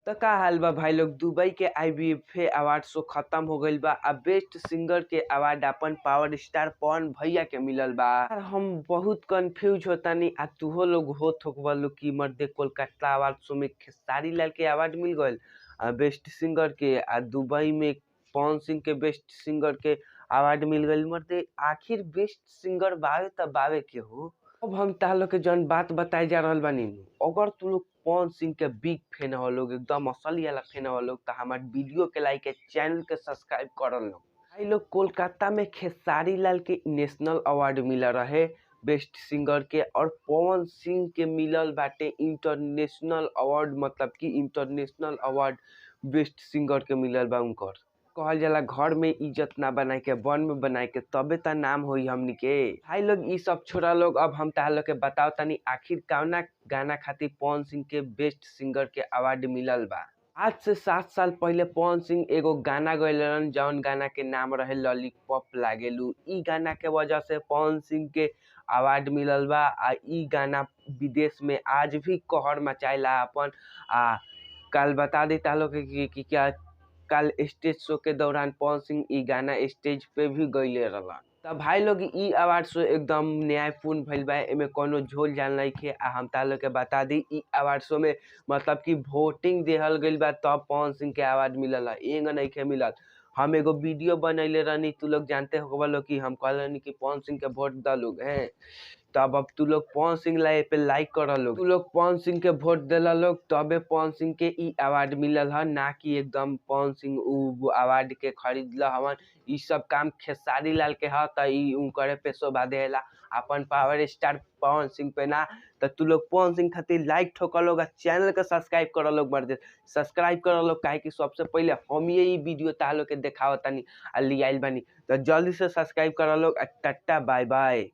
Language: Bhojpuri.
तो का हाल बा भाई लोग। दुबई के IBFA अवार्ड शो खत्म हो गईल बा। बेस्ट सिंगर के अवार्ड अपन पावर स्टार पवन भैया के मिलल बा। यार हम बहुत कंफ्यूज होतानी आ तुहो लोग होत होकबा लोग कि मर्दे कोलकाता अवार्ड शो में खेसारी लाल के अवार्ड मिल गईल बेस्ट सिंगर के, आ दुबई में पवन सिंह के बेस्ट सिंगर के अवार्ड मिल गईल। मर्दे आखिर बेस्ट सिंगर बावे त बावे के हो। अब हम ताह लोग के जौन बात बताए जा रहल बानी नु, अगर तू लोग पवन सिंह के बिग फैन हो लोग, एकदम असली वाला फैन हो लोग, तो हमारे वीडियो के लाइक है, चैनल के सब्सक्राइब कर लो। भाई लोग कोलकाता में खेसारी लाल के नेशनल अवार्ड मिला रहे बेस्ट सिंगर के, और पवन सिंह के मिलल बाटे इंटरनेशनल अवार्ड, मतलब कि इंटरनेशनल अवार्ड बेस्ट सिंगर के मिलल बा उनकर। कहल जाला घर में इज्जत ना बनाए के वन में बनाए के, तबे त नाम होई हमनी के। भाई लोग ई सब छोड़ा लोग, अब हम ताह लोग के बताओ तनी आखिर कौना गाना खातिर पवन सिंह के बेस्ट सिंगर के अवार्ड मिलल बा। आज से 7 साल पहले पवन सिंह एगो गाना गइले रहन, जौन गाना के नाम रहे लॉलीपॉप लागेलू। ई गाना के वजह से पवन सिंह के अवार्ड मिलल बा। आ ई गाना विदेश में आज भी कहर मचाइला अपन। आ कल बता दी ताह लोग के कि क्या कल स्टेज शो के दौरान पवन सिंह ई गाना स्टेज पे भी गईले रहलन। तब भाई लोग ई अवार्ड शो एकदम न्यायपूर्ण भइल बा, एमे कोनो झोल झाल नइखे। आ हम ताह लोग के बता दी ई अवार्ड शो में मतलब कि वोटिंग देहल गइल बा तब पवन सिंह के अवार्ड मिलल है, एंग नइखे मिलल। हम एगो वीडियो बनैले रहनी, तू लोग जानते होगा लोग कि हम कहले रहनी कि पवन सिंह के वोट द लोग हैं। तब अब तू लोग पवन सिंह ला पे लाइक कर लोग, तू लोग पवन सिंह के वोट देला लोग, तबे पवन सिंह के ई अवार्ड मिलल है, ना कि एकदम पवन सिंह उ अवार्ड के खरीदल हवन। ई सब काम खेसारी लाल के ह, त ई उनकरे पे शोभा देला, अपन पावर स्टार पवन सिंह पे ना। तो तू लोग पवन सिंह खातिर लाइक ठोकर लोग, चैनल के सब्सक्राइब कर लोग, मर्दे सब्सक्राइब कर लोग, काहे कि सबसे पहले हम ये वीडियो ताह लोग के देखावतानी आ लियाइल बानी। तो जल्दी से सब्सक्राइब कर लोग। Tata bye by.